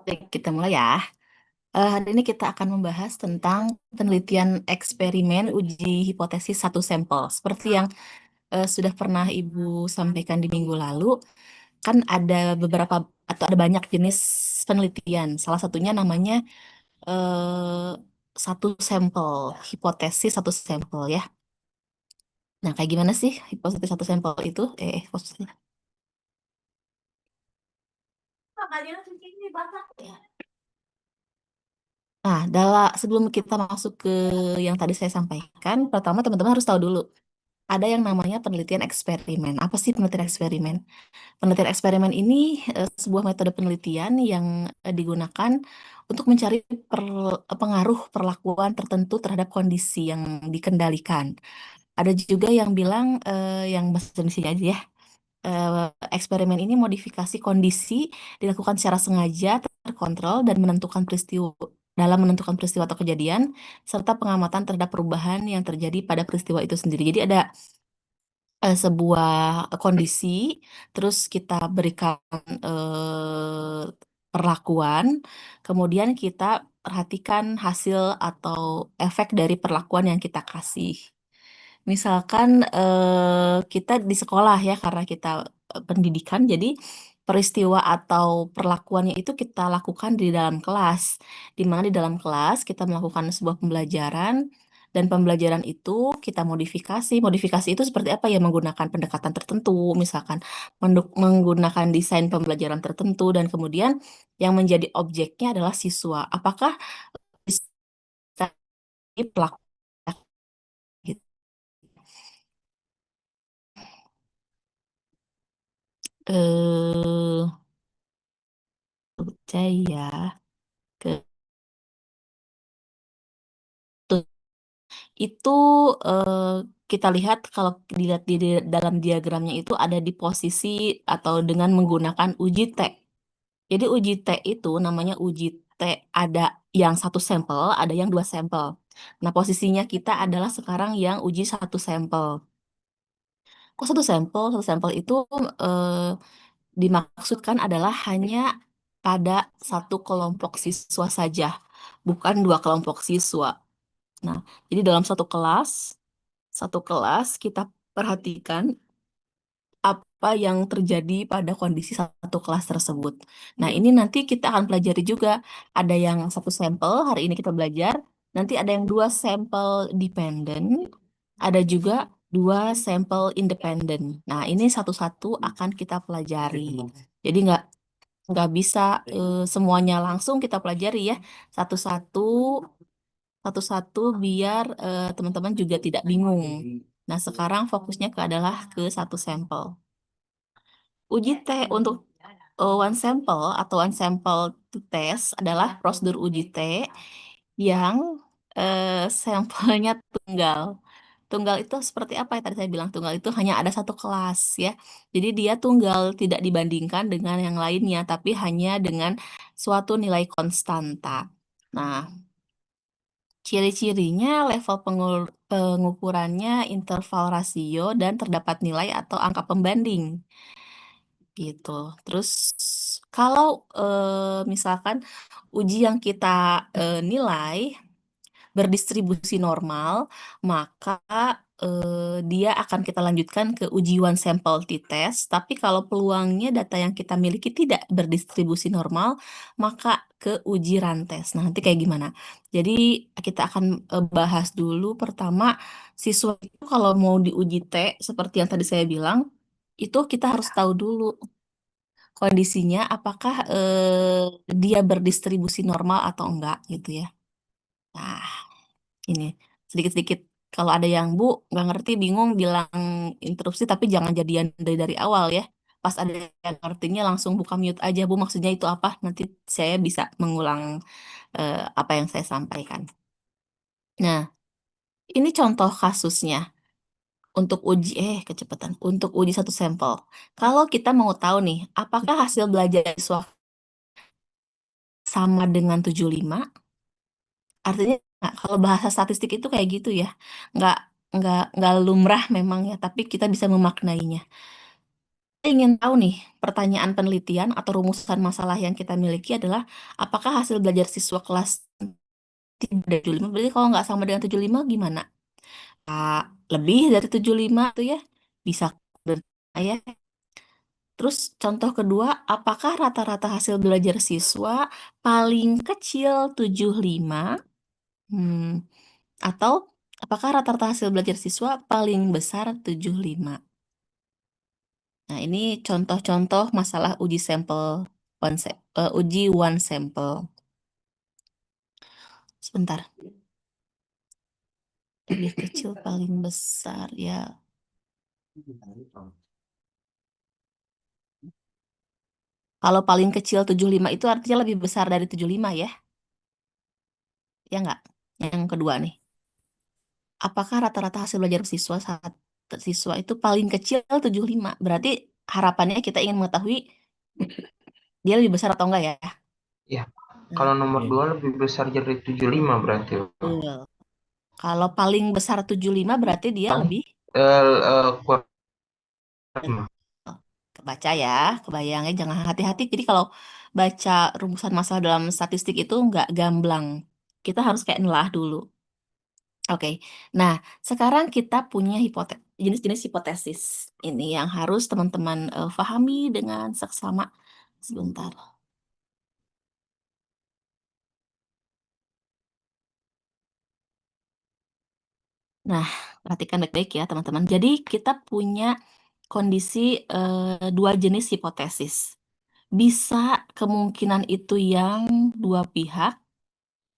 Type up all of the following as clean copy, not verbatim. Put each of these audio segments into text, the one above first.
Baik, kita mulai ya. Hari ini kita akan membahas tentang penelitian eksperimen uji hipotesis satu sampel. Seperti yang sudah pernah Ibu sampaikan di minggu lalu, kan ada beberapa atau ada banyak jenis penelitian. Salah satunya namanya eh, satu sampel, hipotesis satu sampel ya. Nah, kayak gimana sih hipotesis satu sampel itu? Hipotesis. Nah, sebelum kita masuk ke yang tadi saya sampaikan, pertama teman-teman harus tahu dulu, ada yang namanya penelitian eksperimen. Apa sih penelitian eksperimen? Penelitian eksperimen ini sebuah metode penelitian yang digunakan untuk mencari pengaruh perlakuan tertentu terhadap kondisi yang dikendalikan. Ada juga yang bilang, yang bahasa Indonesia aja ya, eksperimen ini modifikasi kondisi dilakukan secara sengaja, terkontrol, dan dalam menentukan peristiwa atau kejadian, serta pengamatan terhadap perubahan yang terjadi pada peristiwa itu sendiri. Jadi ada sebuah kondisi, terus kita berikan perlakuan, kemudian kita perhatikan hasil atau efek dari perlakuan yang kita kasih. Misalkan kita di sekolah ya, karena kita pendidikan, jadi peristiwa atau perlakuannya itu kita lakukan di dalam kelas, di mana di dalam kelas kita melakukan sebuah pembelajaran, dan pembelajaran itu kita modifikasi. Modifikasi itu seperti apa ya? Menggunakan pendekatan tertentu, misalkan menggunakan desain pembelajaran tertentu, dan kemudian yang menjadi objeknya adalah siswa. Apakah bisa pelaku gitu? eh Percaya ke itu eh, kita lihat kalau dilihat di dalam diagramnya itu ada di posisi atau dengan menggunakan uji T. Jadi uji T itu namanya uji T, ada yang satu sampel, ada yang dua sampel. Nah, posisinya kita adalah sekarang yang uji satu sampel. Kok satu sampel? Satu sampel itu eh, dimaksudkan adalah hanya pada satu kelompok siswa saja, bukan dua kelompok siswa. Nah, jadi dalam satu kelas kita perhatikan apa yang terjadi pada kondisi satu kelas tersebut. Nah, ini nanti kita akan pelajari juga. Ada yang satu sampel, hari ini kita belajar. Nanti ada yang dua sampel dependen, ada juga dua sampel independen. Nah, ini satu-satu akan kita pelajari. Jadi nggak bisa semuanya langsung kita pelajari ya, satu-satu satu-satu biar teman-teman juga tidak bingung. Nah, sekarang fokusnya ke satu sampel. Uji T untuk one sample atau one sample to test adalah prosedur uji T yang sampelnya tunggal. Tunggal itu seperti apa ya, tadi saya bilang tunggal itu hanya ada satu kelas ya. Jadi dia tunggal, tidak dibandingkan dengan yang lainnya, tapi hanya dengan suatu nilai konstanta. Nah, ciri-cirinya level pengukurannya interval rasio dan terdapat nilai atau angka pembanding gitu. Terus kalau misalkan uji yang kita nilai berdistribusi normal, maka dia akan kita lanjutkan ke uji one sample t-test. Tapi kalau peluangnya data yang kita miliki tidak berdistribusi normal, maka ke uji rantes. Nah, nanti kayak gimana? Jadi kita akan bahas dulu pertama, siswa itu kalau mau diuji T, seperti yang tadi saya bilang, itu kita harus tahu dulu kondisinya, apakah dia berdistribusi normal atau enggak gitu ya. Nah, ini sedikit-sedikit kalau ada yang Bu nggak ngerti bingung bilang interupsi, tapi jangan jadian dari awal ya. Pas ada yang ngertinya langsung buka mute aja, Bu, maksudnya itu apa, nanti saya bisa mengulang apa yang saya sampaikan. Nah, ini contoh kasusnya untuk uji kecepatan untuk uji satu sampel. Kalau kita mau tahu nih, apakah hasil belajar siswa sama dengan 75? Artinya kalau bahasa statistik itu kayak gitu ya, nggak nggak lumrah memang ya, tapi kita bisa memaknainya. ingin tahu nih, pertanyaan penelitian atau rumusan masalah yang kita miliki adalah apakah hasil belajar siswa kelas 75, berarti kalau nggak sama dengan 75 gimana? Lebih dari 75 tuh ya, bisa ya. Terus contoh kedua, apakah rata-rata hasil belajar siswa paling kecil 75? Hmm, atau apakah rata-rata hasil belajar siswa paling besar 75? Nah, ini contoh-contoh masalah uji sampel uji one sampel. Sebentar. Lebih kecil paling besar ya. Kalau paling kecil 75 itu artinya lebih besar dari 75 ya? Ya nggak? Yang kedua nih. Apakah rata-rata hasil belajar siswa itu paling kecil 75? Berarti harapannya kita ingin mengetahui dia lebih besar atau enggak ya? Ya, Nah, kalau nomor 2 lebih besar dari 75 berarti. betul. Kalau paling besar 75 berarti dia Bang, lebih kurang kebaca ya, kebayangnya jangan hati-hati. Jadi kalau baca rumusan masalah dalam statistik itu nggak gamblang. Kita harus kayak nelah dulu. Oke, nah sekarang kita punya jenis-jenis hipotesis ini yang harus teman-teman pahami dengan seksama. Sebentar. Nah, perhatikan baik-baik ya teman-teman. Jadi kita punya kondisi dua jenis hipotesis. Bisa kemungkinan itu yang dua pihak,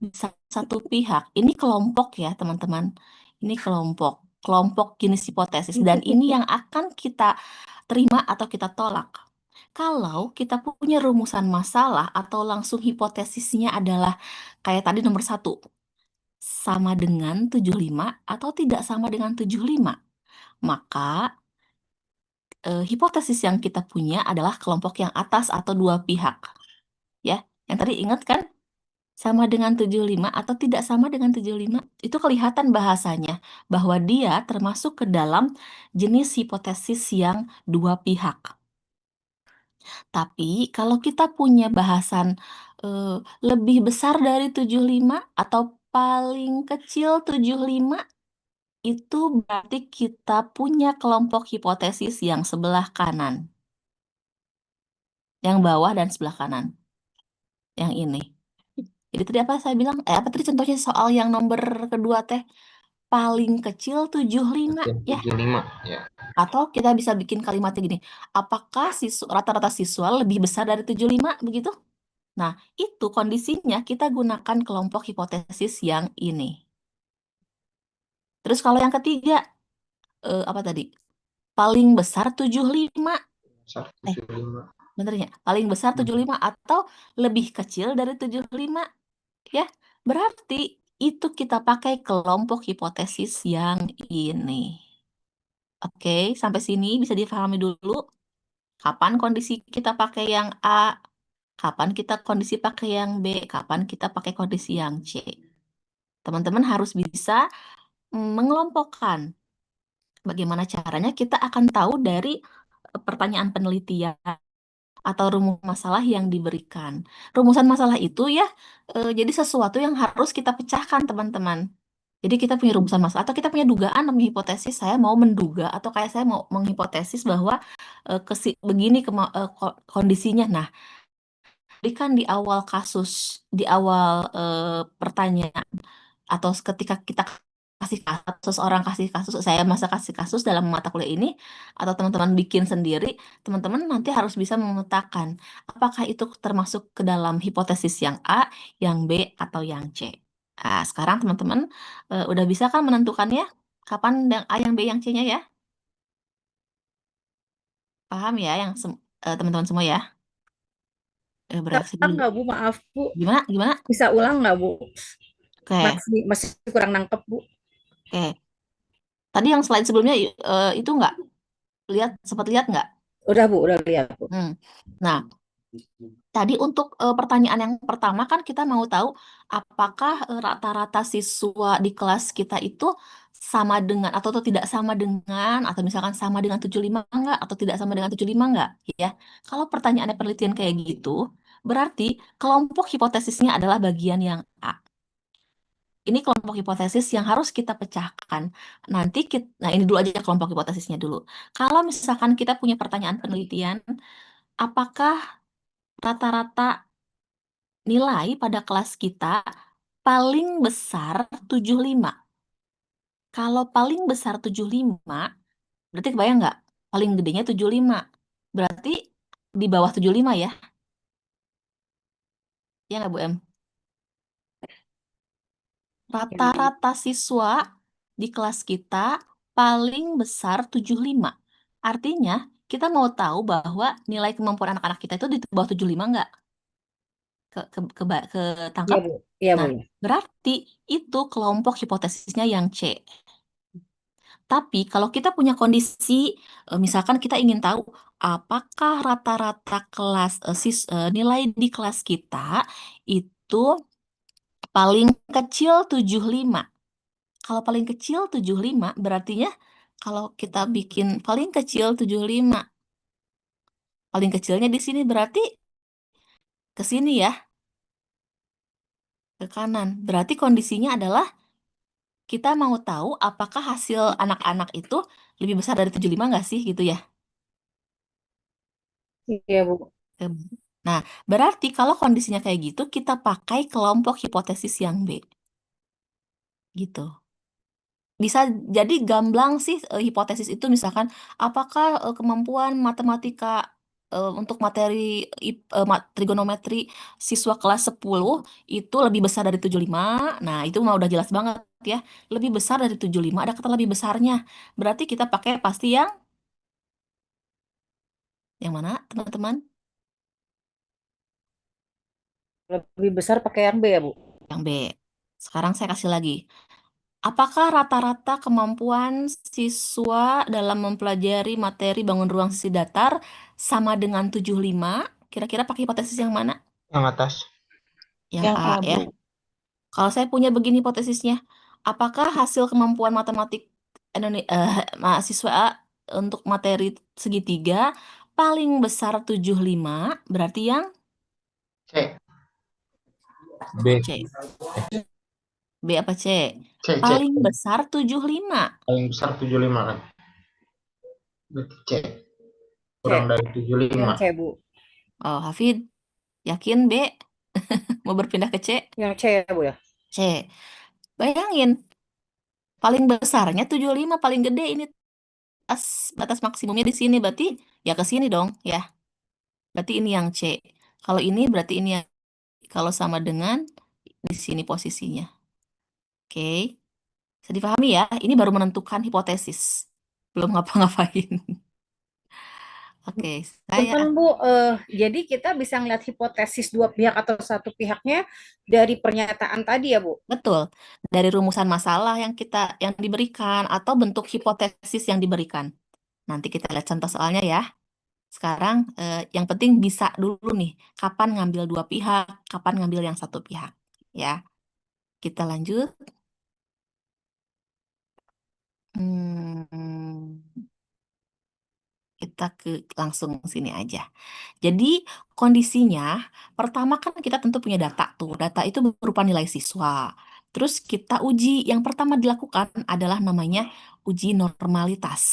bisa satu pihak. Ini kelompok ya teman-teman. Ini kelompok jenis hipotesis. Dan ini yang akan kita terima atau kita tolak. Kalau kita punya rumusan masalah atau langsung hipotesisnya adalah kayak tadi nomor 1, sama dengan 75 atau tidak sama dengan 75, maka hipotesis yang kita punya adalah kelompok yang atas atau dua pihak. Ya, yang tadi ingat kan? Sama dengan 75 atau tidak sama dengan 75, itu kelihatan bahasanya bahwa dia termasuk ke dalam jenis hipotesis yang dua pihak. Tapi kalau kita punya bahasan eh, lebih besar dari 75 atau paling kecil 75, itu berarti kita punya kelompok hipotesis yang sebelah kanan. Yang bawah dan sebelah kanan. Yang ini. Jadi tadi apa saya bilang? Apa tadi contohnya soal yang nomor kedua teh? Paling kecil 75 ya. 75 ya. Atau kita bisa bikin kalimatnya gini. Apakah rata-rata siswa lebih besar dari 75 begitu? Nah, itu kondisinya kita gunakan kelompok hipotesis yang ini. Terus kalau yang ketiga, apa tadi? Paling besar 75. Eh, 175. benernya. Paling besar 75 atau lebih kecil dari 75. Ya, berarti itu kita pakai kelompok hipotesis yang ini. Oke, sampai sini bisa difahami dulu. Kapan kondisi kita pakai yang A, kapan kita kondisi pakai yang B, kapan kita pakai kondisi yang C. Teman-teman harus bisa mengelompokkan. Bagaimana caranya kita akan tahu dari pertanyaan penelitian atau rumus masalah yang diberikan. Rumusan masalah itu ya jadi sesuatu yang harus kita pecahkan, teman-teman. Jadi kita punya rumusan masalah atau kita punya dugaan atau hipotesis, saya mau menduga atau kayak saya mau menghipotesis bahwa begini kondisinya. Nah, berikan di awal kasus, di awal pertanyaan atau ketika kita kasih kasus, seseorang kasih kasus, saya masa kasih kasus dalam mata kuliah ini, atau teman-teman bikin sendiri, teman-teman nanti harus bisa memetakan apakah itu termasuk ke dalam hipotesis yang A, yang B, atau yang C. Nah, sekarang teman-teman udah bisa kan menentukannya? Kapan yang A, yang B, yang C-nya ya? Paham ya yang teman-teman semua ya? Bisa Bereaksi ulang dulu. nggak Bu? Maaf Bu. Gimana? Gimana? Bisa ulang nggak Bu? Oke, Masih kurang nangkep Bu. oke. Tadi yang slide sebelumnya itu nggak sempat lihat nggak? Udah Bu, udah lihat Bu. Nah, tadi untuk pertanyaan yang pertama kan kita mau tahu apakah rata-rata siswa di kelas kita itu sama dengan atau tidak sama dengan atau misalkan sama dengan 75 enggak atau tidak sama dengan 75 enggak ya. Kalau pertanyaannya penelitian kayak gitu, berarti kelompok hipotesisnya adalah bagian yang A. Ini kelompok hipotesis yang harus kita pecahkan. Nah ini dulu aja kelompok hipotesisnya dulu. Kalau misalkan kita punya pertanyaan penelitian, apakah rata-rata nilai pada kelas kita paling besar 75? Kalau paling besar 75, berarti kebayang nggak? Paling gedenya 75. Berarti di bawah 75 ya? Ya nggak Bu Em? Yang Rata-rata siswa di kelas kita paling besar 75. Artinya, kita mau tahu bahwa nilai kemampuan anak-anak kita itu di bawah 75 nggak? Iya Ketangkap? Bu, iya Bu Nah, ya. berarti itu kelompok hipotesisnya yang C. Tapi kalau kita punya kondisi, misalkan kita ingin tahu apakah rata-rata nilai di kelas kita itu paling kecil 75. Kalau paling kecil 75 berartinya kalau kita bikin paling kecil 75, paling kecilnya di sini berarti ke sini ya, ke kanan. Berarti kondisinya adalah kita mau tahu apakah hasil anak-anak itu lebih besar dari 75 nggak sih gitu ya. Iya Bu. Em, Nah, berarti kalau kondisinya kayak gitu, kita pakai kelompok hipotesis yang B, gitu. Bisa jadi gamblang sih hipotesis itu misalkan, apakah kemampuan matematika untuk materi trigonometri siswa kelas 10 itu lebih besar dari 75. Nah, itu mah udah jelas banget ya. Lebih besar dari 75, ada kata lebih besarnya. Berarti kita pakai pasti yang mana, teman-teman? Lebih besar pakai yang B ya Bu. Yang B. Sekarang saya kasih lagi. Apakah rata-rata kemampuan siswa dalam mempelajari materi bangun ruang sisi datar sama dengan 75? Kira-kira pakai hipotesis yang mana? Yang atas. Yang Yang A A ya. Bu. Kalau saya punya begini hipotesisnya, apakah hasil kemampuan matematik mahasiswa A untuk materi segitiga paling besar 75, berarti yang C. B. C. B apa C? C. C. Paling besar 75. Paling besar 75 kan. Berarti C. Kurang C. dari 75. Yang C Bu. Oh, Hafid, yakin B? Mau berpindah ke C? Yang C ya Bu ya. C. Bayangin, paling besarnya 75, paling gede ini batas maksimumnya di sini, berarti ya ke sini dong, ya. Berarti ini yang C. Kalau ini berarti ini yang kalau sama dengan di sini posisinya. Oke. Bisa dipahami ya, ini baru menentukan hipotesis. Belum ngapa-ngapain. Oke, saya Cuman Bu, jadi kita bisa ngeliat hipotesis dua pihak atau satu pihaknya dari pernyataan tadi ya Bu. betul dari rumusan masalah yang diberikan atau bentuk hipotesis yang diberikan. Nanti kita lihat contoh soalnya ya. Sekarang yang penting bisa dulu nih, kapan ngambil dua pihak, kapan ngambil yang satu pihak. Ya, kita lanjut. Hmm, kita langsung sini aja. Jadi kondisinya, pertama kan kita tentu punya data tuh. Data itu berupa nilai siswa. Terus kita uji, yang pertama dilakukan adalah namanya uji normalitas.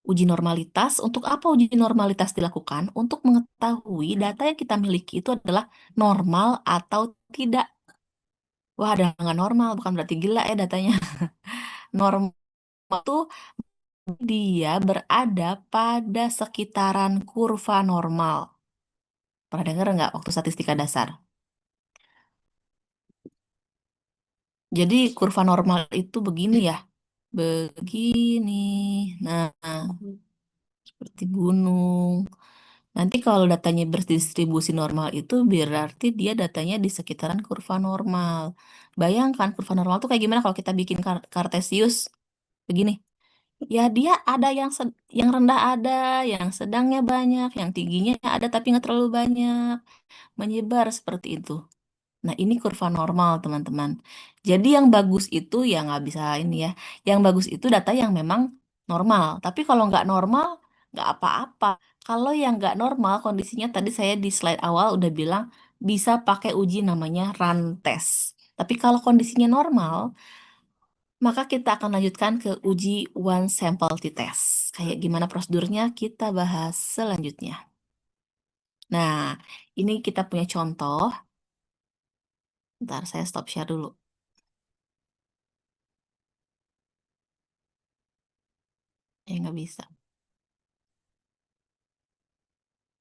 Uji normalitas, untuk apa uji normalitas dilakukan? Untuk mengetahui data yang kita miliki itu adalah normal atau tidak. Wah, ada nggak normal, bukan berarti gila ya datanya. Normal itu dia berada pada sekitaran kurva normal. Pernah dengar nggak waktu statistika dasar? Jadi kurva normal itu begini ya, begini. Nah, seperti gunung. Nanti kalau datanya berdistribusi normal itu berarti dia datanya di sekitaran kurva normal. Bayangkan kurva normal itu kayak gimana kalau kita bikin Kartesius begini. Ya dia ada yang rendah ada, yang sedangnya banyak, yang tingginya ada tapi nggak terlalu banyak, menyebar seperti itu. Nah, ini kurva normal, teman-teman. Jadi yang bagus itu ya nggak bisa ini ya. Yang bagus itu data yang memang normal. Tapi kalau nggak normal, nggak apa-apa. Kalau yang nggak normal, kondisinya tadi saya di slide awal udah bilang bisa pakai uji namanya run test. Tapi kalau kondisinya normal, maka kita akan lanjutkan ke uji one sample t-test. Kayak gimana prosedurnya, kita bahas selanjutnya. Nah, ini kita punya contoh. Ntar saya stop share dulu. Nggak bisa.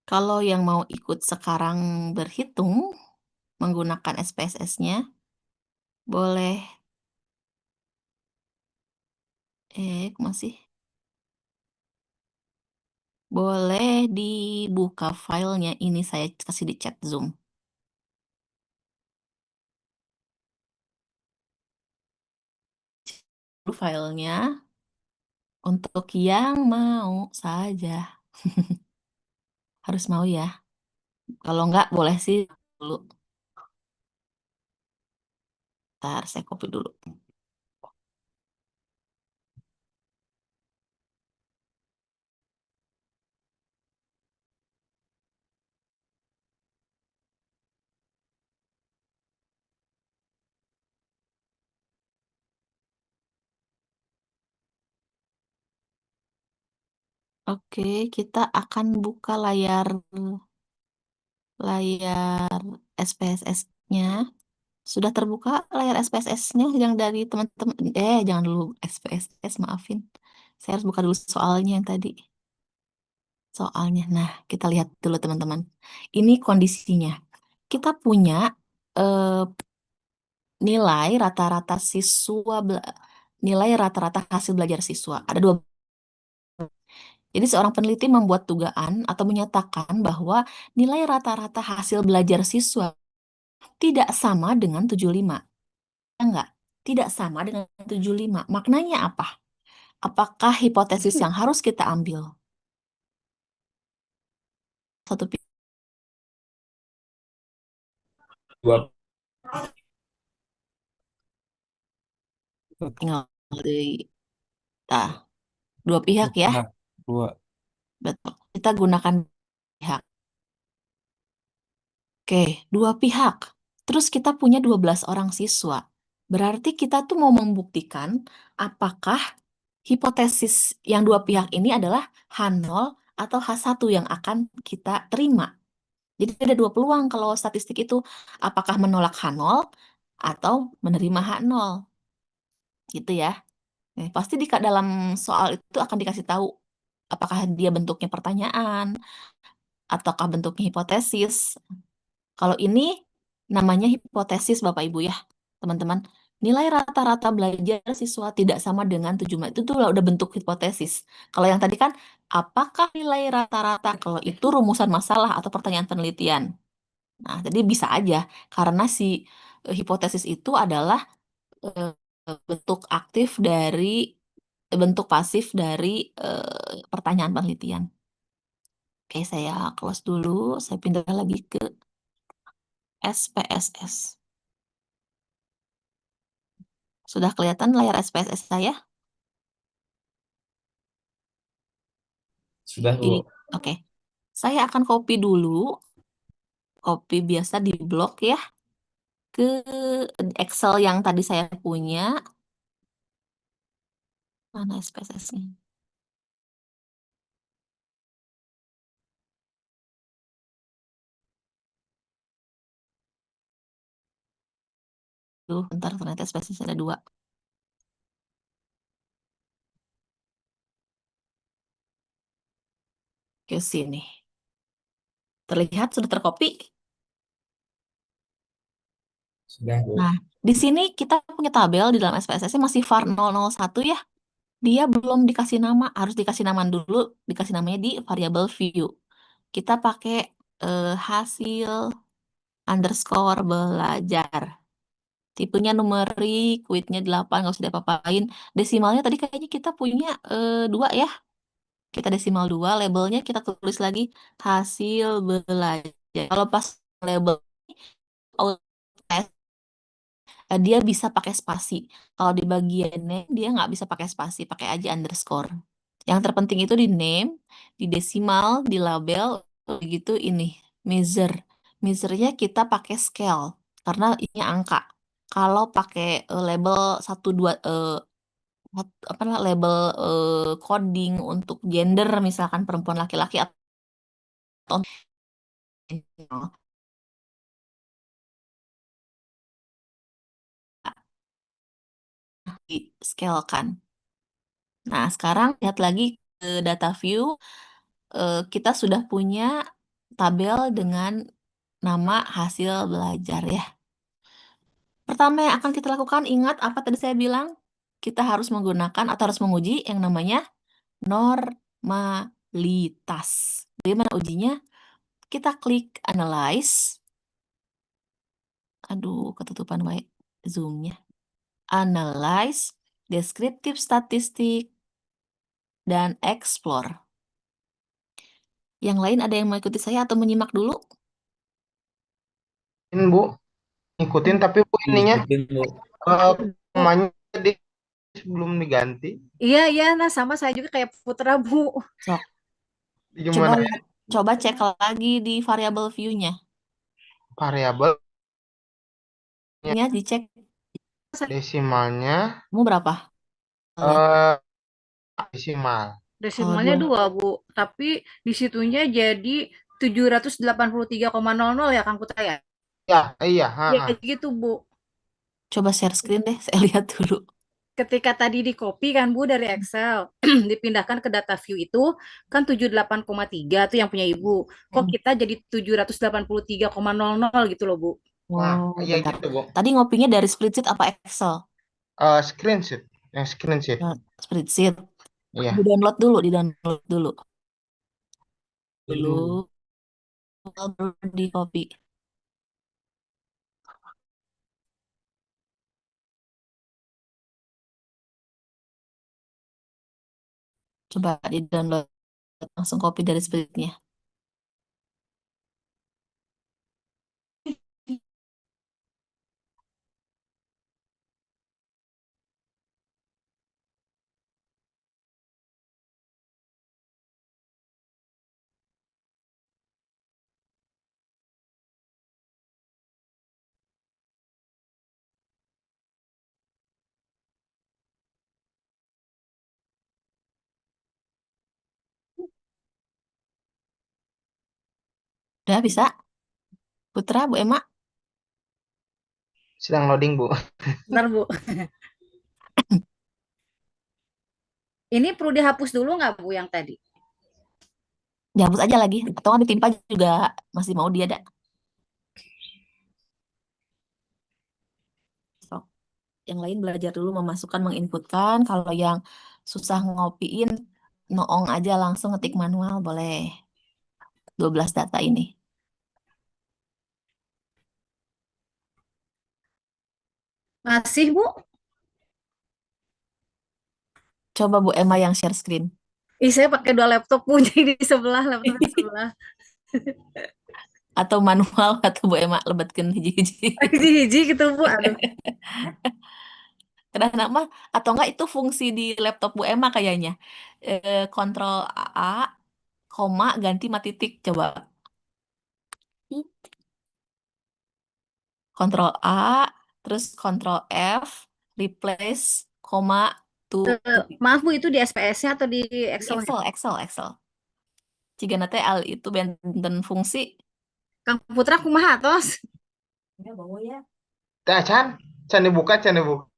Kalau yang mau ikut sekarang berhitung menggunakan SPSS-nya, boleh, masih, boleh dibuka filenya. Ini saya kasih di chat Zoom. Dulu filenya untuk yang mau saja. Harus mau ya. Kalau nggak, boleh sih dulu. Ntar saya copy dulu. Oke, kita akan buka layar layar SPSS-nya. Sudah terbuka layar SPSS-nya yang dari teman-teman. Jangan dulu SPSS, maafin. Saya harus buka dulu soalnya yang tadi. Soalnya. Nah, kita lihat dulu teman-teman. Ini kondisinya. Kita punya eh, nilai rata-rata siswa, nilai rata-rata hasil belajar siswa. Ada dua. Jadi seorang peneliti membuat dugaan atau menyatakan bahwa nilai rata-rata hasil belajar siswa tidak sama dengan 75. Enggak, tidak sama dengan 75. Maknanya apa? Apakah hipotesis yang harus kita ambil? Satu Dua. tinggal di nah, dua pihak ya. Nah, dua. Betul. Kita gunakan pihak. Oke, dua pihak. Terus kita punya 12 orang siswa. Berarti kita tuh mau membuktikan apakah hipotesis yang dua pihak ini adalah H0 atau H1 yang akan kita terima. Jadi ada dua peluang kalau statistik itu, apakah menolak H0 atau menerima H0. Gitu ya. Pasti di dalam soal itu akan dikasih tahu apakah dia bentuknya pertanyaan ataukah bentuknya hipotesis. Kalau ini namanya hipotesis Bapak Ibu ya, teman-teman. Nilai rata-rata belajar siswa tidak sama dengan 7. Itu tuh udah bentuk hipotesis. Kalau yang tadi kan, apakah nilai rata-rata? Kalau itu rumusan masalah atau pertanyaan penelitian. Nah, jadi bisa aja karena si hipotesis itu adalah eh, bentuk aktif dari bentuk pasif dari pertanyaan penelitian. Oke, saya close dulu. Saya pindah lagi ke SPSS. Sudah kelihatan layar SPSS saya? Sudah, Bu. Oke. Saya akan copy dulu. Copy biasa di blok ya. Ke Excel yang tadi saya punya. Mana SPSS-nya? Bentar, ternyata SPSS ada 2. Ke sini. Terlihat sudah tercopy? Sudah, Bu. Nah, di sini kita punya tabel di dalam SPSS masih var 001 ya. Dia belum dikasih nama, harus dikasih nama dulu, dikasih namanya di variabel view. Kita pakai hasil underscore belajar. Tipenya numerik, width-nya 8, nggak usah diapa-apain. Desimalnya tadi kayaknya kita punya 2 ya. Kita desimal 2, labelnya kita tulis lagi hasil belajar. Kalau pas label dia bisa pakai spasi. Kalau di bagian name dia nggak bisa pakai spasi, pakai aja underscore. Yang terpenting itu di name, di desimal, di label, begitu ini measure. Measure-nya kita pakai scale karena ini angka. Kalau pakai label satu dua apa label coding untuk gender misalkan perempuan laki-laki atau di scale kan. Nah, sekarang lihat lagi ke data view, kita sudah punya tabel dengan nama hasil belajar ya. Pertama yang akan kita lakukan, ingat apa tadi saya bilang? Kita harus menggunakan atau harus menguji yang namanya normalitas. Bagaimana ujinya? Kita klik analyze. Aduh, ketutupan baik zoom-nya. Analyze, descriptive statistik, dan explore. Yang lain ada yang mau ikuti saya atau menyimak dulu? Ini Bu, ikutin tapi Bu ininya Ikutin, Bu. namanya tadi sebelum diganti Iya, iya, nah sama saya juga kayak Putra, Bu. Sok, coba gimana ya? coba cek lagi di variable view-nya. Variabel Ya, dicek desimalnya kamu berapa? Lihat. eh desimal. Kalau Desimalnya dua, 2, Bu. Tapi di situnya jadi 783,00 ya, Kang Putra ya? Ya, iya, Ya, ha. gitu, Bu. coba share screen deh, saya lihat dulu. Ketika tadi di copy kan Bu dari Excel, dipindahkan ke data view itu kan 78,3 tuh yang punya Ibu. Kok Hmm. kita jadi 783,00 gitu loh, Bu. Nah, Oh, iya bentar. gitu Bu. Tadi ngopinya dari spreadsheet apa Excel? Screenshot, yang screenshot. Nah, spreadsheet. Di Iya. download dulu, di download dulu. Dulu. Dulu baru di copy. Coba di download langsung copy dari spreadsheet-nya. Udah bisa? Putra, Bu Emma? Sedang loading Bu. Bentar, Bu. Ini perlu dihapus dulu nggak, Bu, yang tadi? Dihapus aja lagi. Atau nggak ditimpa juga masih mau dia ada. So, yang lain belajar dulu memasukkan, menginputkan. Kalau yang susah ngopiin, noong aja langsung ngetik manual boleh. 12 data ini. Masih, Bu? Coba Bu Emma yang share screen. Ih, saya pakai 2 laptop, Bu. Jadi di sebelah, laptop di sebelah. Atau manual atau Bu Emma lebetkan hiji-hiji. Hiji-hiji gitu, Bu. Aduh. Karena nama atau enggak itu fungsi di laptop Bu Emma kayaknya. Kontrol A, koma, ganti mati titik. Coba. Kontrol A, terus kontrol F, replace, koma, to Maaf, Bu, itu di SPS-nya atau di di Excel-nya? Excel. Jika nanti al itu benten fungsi. Kang Putra kumaha tos? Ya, bawa ya. Dah, Chan dibuka, Chan dibuka.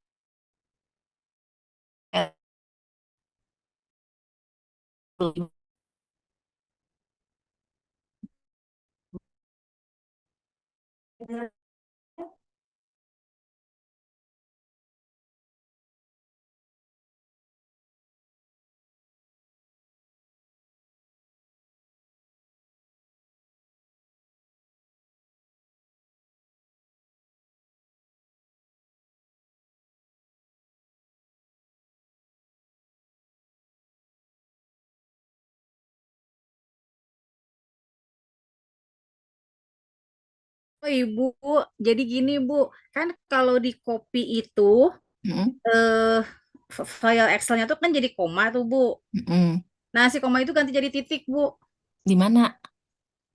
Oh Ibu, jadi gini Bu, kan kalau di copy itu Mm-mm, eh file Excelnya tuh kan jadi koma tuh Bu. mm-mm. Nah si koma itu ganti jadi titik Bu Di mana?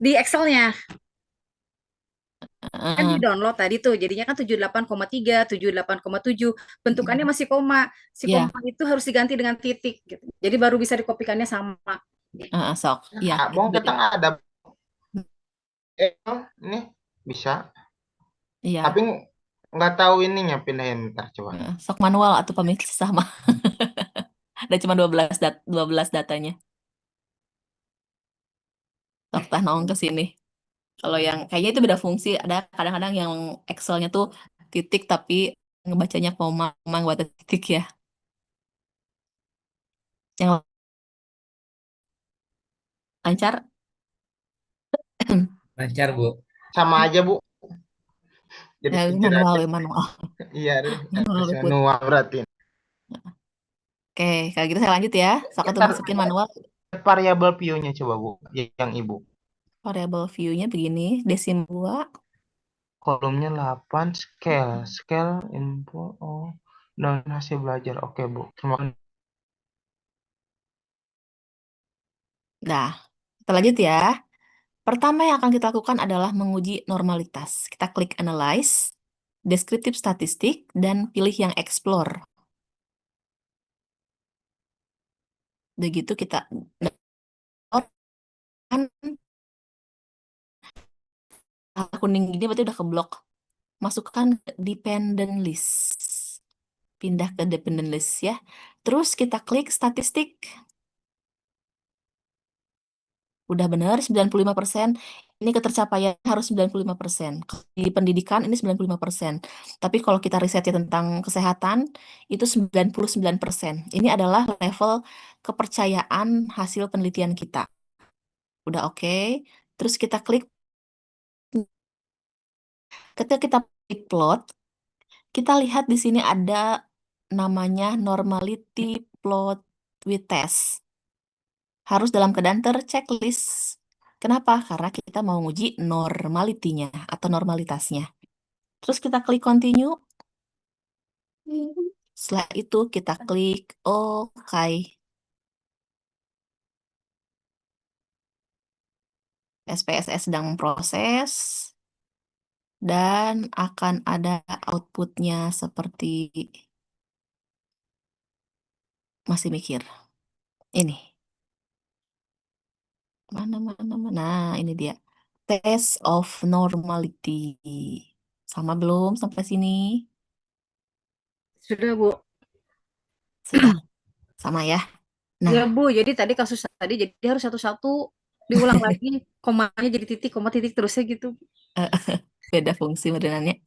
di Excelnya. Kan di Heeh. download tadi tuh jadinya kan 78,3, 78,7 bentukannya masih koma. Si Ya, koma itu harus diganti dengan titik gitu. Jadi baru bisa dikopikannya sama. sok. Ya, Nah, itu Bang, kita betul. nggak ada ini bisa, tapi Iya, nggak tahu ininya pindahin ntar coba. sok manual atau pemilih sama. Ada cuma 12 datanya. Sok tah naon ke sini. Kalau yang kayaknya itu beda fungsi, ada kadang-kadang yang Excelnya tuh titik tapi ngebacanya koma, koma nggak ada titik ya. Yang lancar. Lancar, Bu. Sama aja Bu, jadi Ya, pikir manual aja. ya manual. Iya, Manual harus Liput. manual berarti. Oke, kalau gitu saya lanjut ya. Sok atau Ntar masukin manual. variabel view-nya coba Bu, yang Ibu. Variable view-nya begini, desim 2. Kolomnya 8, scale info, oh, dan hasil belajar. Oke Bu, terima kasih. Nah, kita lanjut ya. Pertama yang akan kita lakukan adalah menguji normalitas. Kita klik Analyze, Descriptive Statistik, dan pilih yang Explore. Udah gitu kita download, kan kuning gini berarti udah keblok. Masukkan ke dependent list. Pindah ke dependent list ya. Terus kita klik statistik. Udah benar 95%. Ini ketercapaian harus 95%. Di pendidikan ini 95%. Tapi kalau kita risetnya tentang kesehatan itu 99%. Ini adalah level kepercayaan hasil penelitian kita. Udah oke. Terus kita klik, ketika kita klik plot, kita lihat di sini ada namanya normality plot with test. Harus dalam keadaan terchecklist. Kenapa? Karena kita mau nguji normalitinya atau normalitasnya. Terus kita klik continue. Setelah itu kita klik OK. SPSS sedang memproses dan akan ada outputnya seperti masih mikir. Ini. Mana. Nah, ini dia. Test of normality. Sama belum sampai sini? Sudah Bu. Sudah. Sama ya. Nah, Ya Bu, jadi tadi kasus tadi jadi harus satu-satu diulang lagi, komanya jadi titik, koma titik terusnya gitu. beda fungsi modelannya.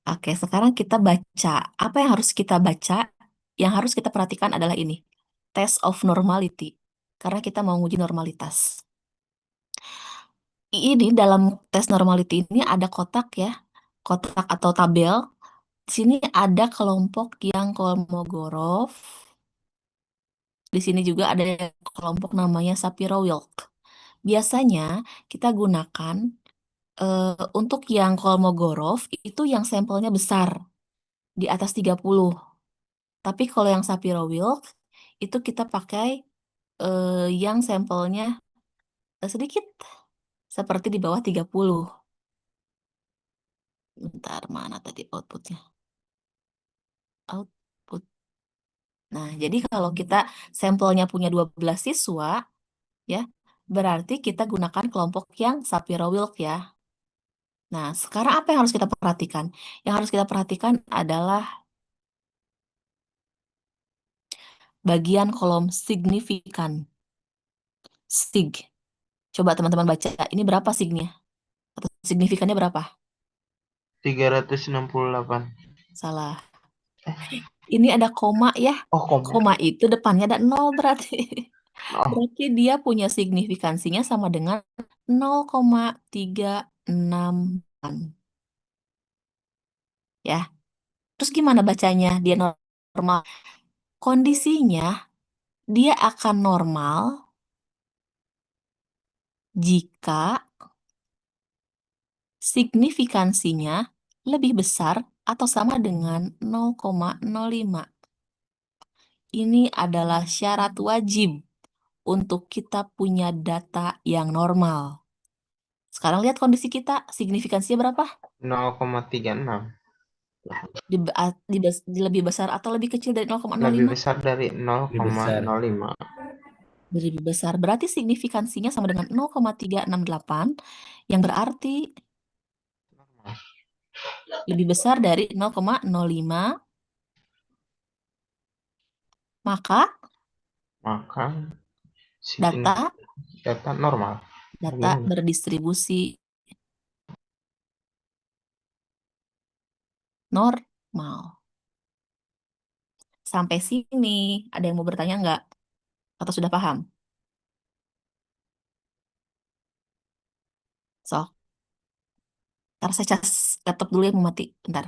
Oke, sekarang kita baca. Apa yang harus kita baca? Yang harus kita perhatikan adalah ini. Test of normality. Karena kita mau nguji normalitas. Ini dalam tes normality ini ada kotak ya. Kotak atau tabel. Di sini ada kelompok yang Kolmogorov. Di sini juga ada kelompok namanya Shapiro-Wilk. Biasanya kita gunakan untuk yang Kolmogorov itu yang sampelnya besar di atas 30. Tapi kalau yang Shapiro-Wilk itu kita pakai yang sampelnya sedikit seperti di bawah 30. Bentar, mana tadi outputnya? Output. Nah, jadi kalau kita sampelnya punya 12 siswa, ya, berarti kita gunakan kelompok yang Shapiro-Wilk ya. Nah, sekarang apa yang harus kita perhatikan? Yang harus kita perhatikan adalah bagian kolom signifikan. Sig. Coba teman-teman baca, ini berapa signya? Atau signifikannya berapa? 368. Salah. Ini ada koma ya. Oh, koma. Koma itu depannya ada 0 berarti. Oh, Berarti dia punya signifikansinya sama dengan 0,368. Ya. Terus gimana bacanya? Dia normal. Kondisinya dia akan normal jika signifikansinya lebih besar atau sama dengan 0,05. Ini adalah syarat wajib untuk kita punya data yang normal. Sekarang lihat kondisi kita, signifikansinya berapa? 0,36. Lebih besar atau lebih kecil dari Lebih 0,05? besar dari Lebih besar. 0,05. Lebih besar. Berarti signifikansinya sama dengan 0,368, yang berarti Normal. lebih besar dari 0,05, maka Maka data data normal. Gimana? berdistribusi normal. Sampai sini, ada yang mau bertanya nggak? Atau sudah paham? So, ntar saya cas laptop dulu yang mau mati. Bentar.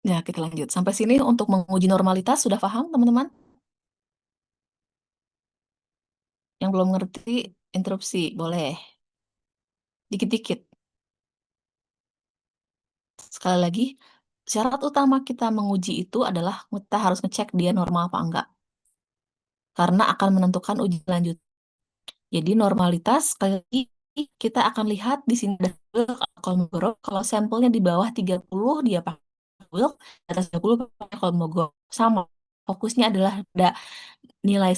Ya, kita lanjut. Sampai sini untuk menguji normalitas sudah paham, teman-teman? Yang belum ngerti, interupsi, boleh. Dikit-dikit. Sekali lagi, syarat utama kita menguji itu adalah kita harus ngecek dia normal apa enggak. Karena akan menentukan uji lanjut. Jadi normalitas, sekali lagi, kita akan lihat di sini ada Kolmogorov. Kalau sampelnya di bawah 30, dia pakai Wilk. Di atas 30, pakai Kolmogorov. Sama. Fokusnya adalah nilai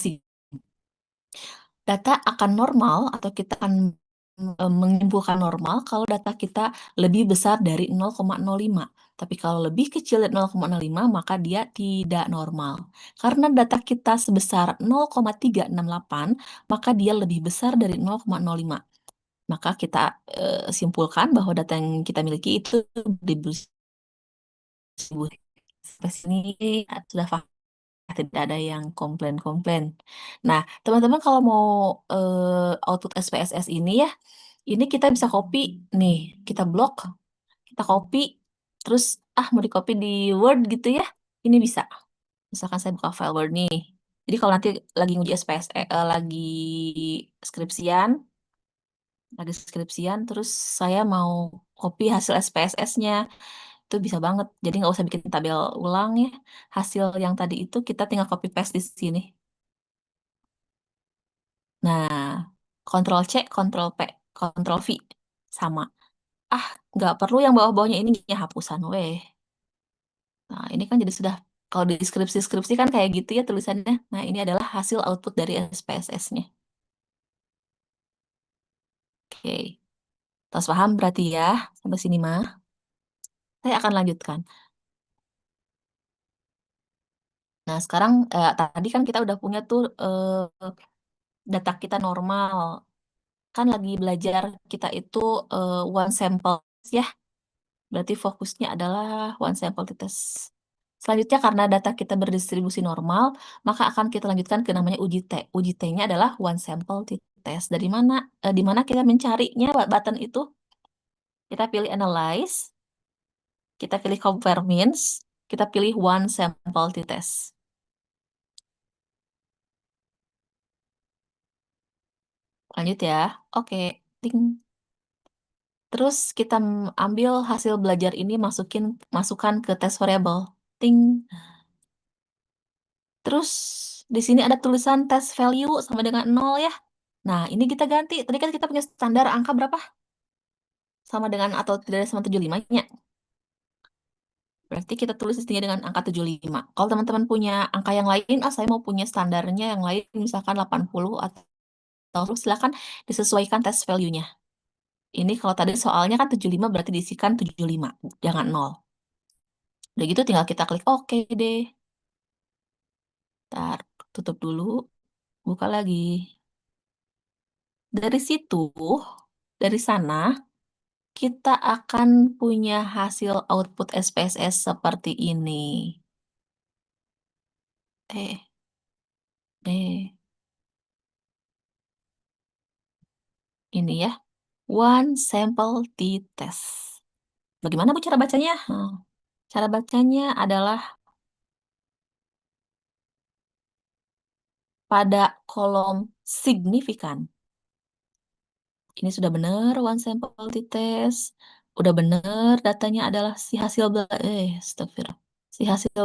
data akan normal atau kita akan menyimpulkan normal kalau data kita lebih besar dari 0,05. Tapi kalau lebih kecil dari 0,05 maka dia tidak normal. Karena data kita sebesar 0,368 maka dia lebih besar dari 0,05. Maka kita simpulkan bahwa data yang kita miliki itu distribusi. Sampai sini sudah paham. Tidak ada yang komplain-komplain. Nah, teman-teman kalau mau output SPSS ini ya, ini kita bisa copy nih, kita blok, kita copy, terus mau di copy di Word gitu ya, ini bisa. Misalkan saya buka file Word nih. Jadi kalau nanti lagi nguji lagi skripsian, terus saya mau copy hasil SPSS-nya, itu bisa banget. Jadi nggak usah bikin tabel ulang ya. Hasil yang tadi itu kita tinggal copy paste di sini. Nah, Ctrl C, Ctrl P, Ctrl V. Sama. Nggak perlu yang bawah-bawahnya ini ya hapusan weh. Nah, ini kan jadi sudah, kalau di skripsi-skripsi kan kayak gitu ya tulisannya. Nah, ini adalah hasil output dari SPSS-nya. Oke. Terus paham berarti ya, sampai sini mah. Saya akan lanjutkan. Nah, sekarang tadi kan kita udah punya tuh data kita normal. Kan lagi belajar kita itu one sample ya. Berarti fokusnya adalah one sample test. Selanjutnya karena data kita berdistribusi normal, maka akan kita lanjutkan ke namanya uji T. Uji T-nya adalah one sample test. Dari mana? Di mana kita mencarinya button itu? Kita pilih analyze, kita pilih compare means, kita pilih one sample test. Lanjut ya. Oke. Ting. Terus kita ambil hasil belajar ini masukkan ke test variable. Ting. Terus di sini ada tulisan test value sama dengan 0 ya. Nah, ini kita ganti. Tadi kan kita punya standar angka berapa? Sama dengan atau tidak sama 75-nya. Berarti kita tulis di sini dengan angka 75. Kalau teman-teman punya angka yang lain, saya mau punya standarnya yang lain, misalkan 80 atau silakan disesuaikan test value-nya. Ini kalau tadi soalnya kan 75 berarti diisikan 75, jangan 0. Udah gitu tinggal kita klik oke deh. Ntar tutup dulu, buka lagi. Dari sana, kita akan punya hasil output SPSS seperti ini. Eh, ini ya, one sample t-test. Bagaimana Bu cara bacanya? Cara bacanya adalah pada kolom signifikan. Ini sudah benar one sample t-test. Udah benar datanya adalah si hasil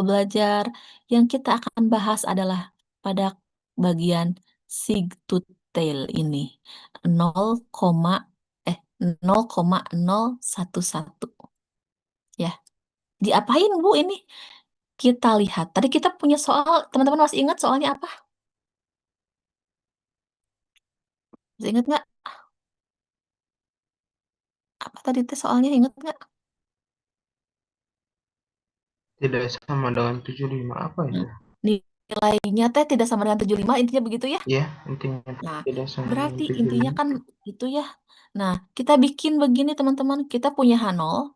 belajar. Yang kita akan bahas adalah pada bagian sig to tail ini 0,011. Ya. Diapain Bu ini? Kita lihat. Tadi kita punya soal, teman-teman masih ingat soalnya apa? Masih ingat nggak? Apa tadi teh soalnya ingat nggak? Tidak sama dengan 75 apa itu? Nilainya teh tidak sama dengan 75, intinya begitu ya? Ya, intinya Nah, tidak sama dengan berarti intinya 75. kan itu ya. Nah, kita bikin begini teman-teman. Kita punya H0.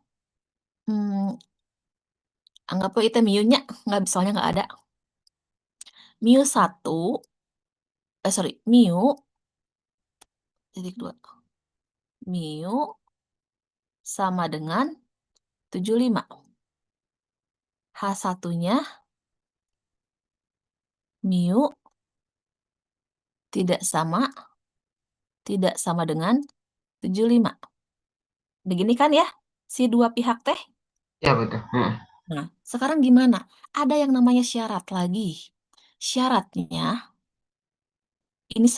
Anggap itu mu-nya, nggak, soalnya nggak ada. mu1, mu, titik 2. Mu sama dengan 75. H1-nya mu tidak sama dengan 75. Begini kan ya, si dua pihak teh. Ya, betul. Nah, sekarang gimana? Ada yang namanya syarat lagi. Syaratnya, ini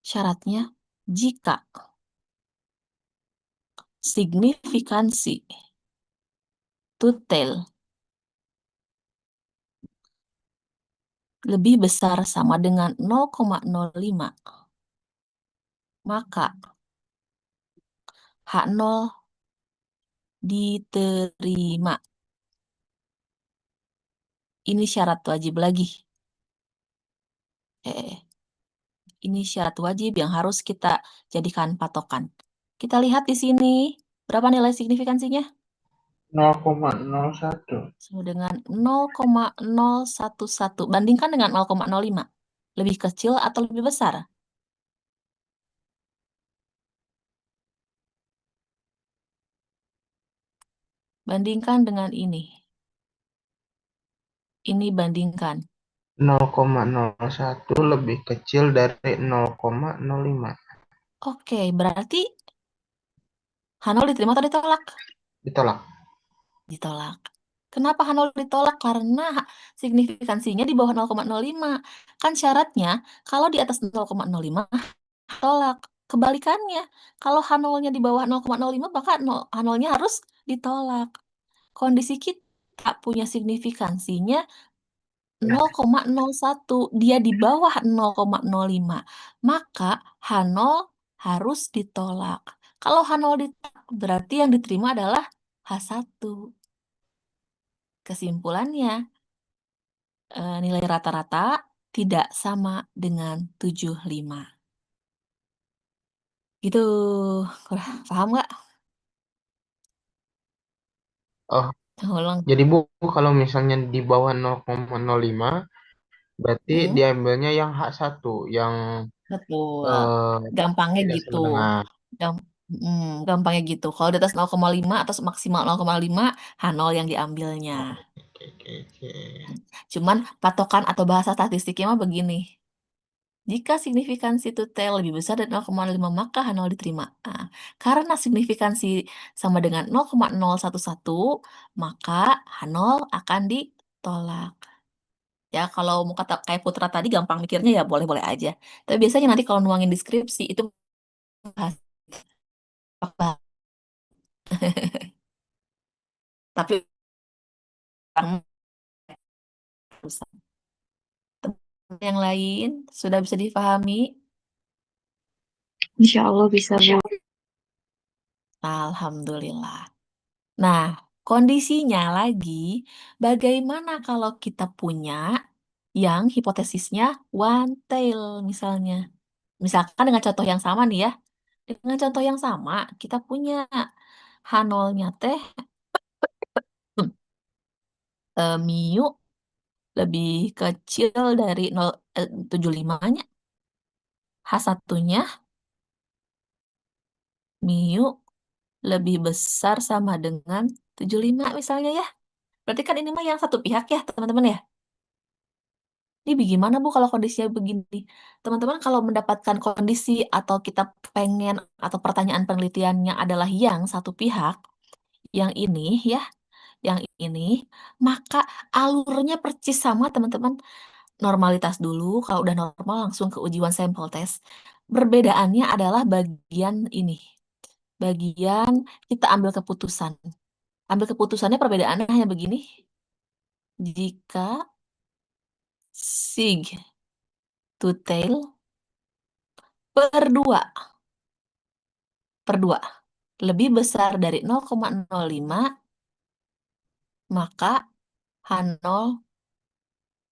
syaratnya jika signifikansi to tail lebih besar sama dengan 0,05, maka H0 diterima. Ini syarat wajib lagi. Ini syarat wajib yang harus kita jadikan patokan. Kita lihat di sini, berapa nilai signifikansinya? 0,01. Sama dengan 0,011. Bandingkan dengan 0,05. Lebih kecil atau lebih besar? Bandingkan dengan ini. Ini bandingkan. 0,01 lebih kecil dari 0,05. Oke, berarti H0 diterima atau ditolak? Ditolak. Ditolak. Kenapa H0 ditolak? Karena signifikansinya di bawah 0,05. Kan syaratnya, kalau di atas 0,05, tolak. Kebalikannya, kalau H0-nya di bawah 0,05, maka H0-nya harus ditolak. Kondisi kita punya signifikansinya 0,01, dia di bawah 0,05, maka H0 harus ditolak. Kalau H0 ditolak, berarti yang diterima adalah H1. Kesimpulannya, nilai rata-rata tidak sama dengan 75. Gitu. Paham nggak? Oh, Ulang. jadi Bu, kalau misalnya di bawah 0,05, berarti diambilnya yang H1, yang Betul. eh, Gampangnya tidak gitu. sama dengan. Gampangnya gitu. Kalau di atas 0,5 atau maksimal 0,5, H0 yang diambilnya. Oke. Cuman patokan atau bahasa statistiknya mah begini. Jika signifikansi to tail lebih besar dari 0,5, maka H0 diterima. Nah, karena signifikansi sama dengan 0,011, maka H0 akan ditolak. Ya, kalau mau kata kayak Putra tadi gampang mikirnya ya boleh-boleh aja. Tapi biasanya nanti kalau nuangin deskripsi itu bahas. Tapi yang lain sudah bisa dipahami? Insya Allah bisa, Bu. Alhamdulillah. Nah, kondisinya lagi, bagaimana kalau kita punya yang hipotesisnya one tail misalnya. Misalkan dengan contoh yang sama nih ya. Dengan contoh yang sama, kita punya H0-nya teh mu lebih kecil dari 0,75-nya. H1-nya mu lebih besar sama dengan 75 misalnya ya. Berarti kan ini mah yang satu pihak ya, teman-teman ya. Ini bagaimana Bu kalau kondisinya begini? Teman-teman kalau mendapatkan kondisi atau kita pengen atau pertanyaan penelitiannya adalah yang satu pihak, yang ini ya, yang ini, maka alurnya persis sama teman-teman. Normalitas dulu, kalau udah normal langsung ke uji one sample test. Perbedaannya adalah bagian ini. Bagian kita ambil keputusan. Ambil keputusannya perbedaannya hanya begini. Jika sig to tail per 2 lebih besar dari 0,05, maka H0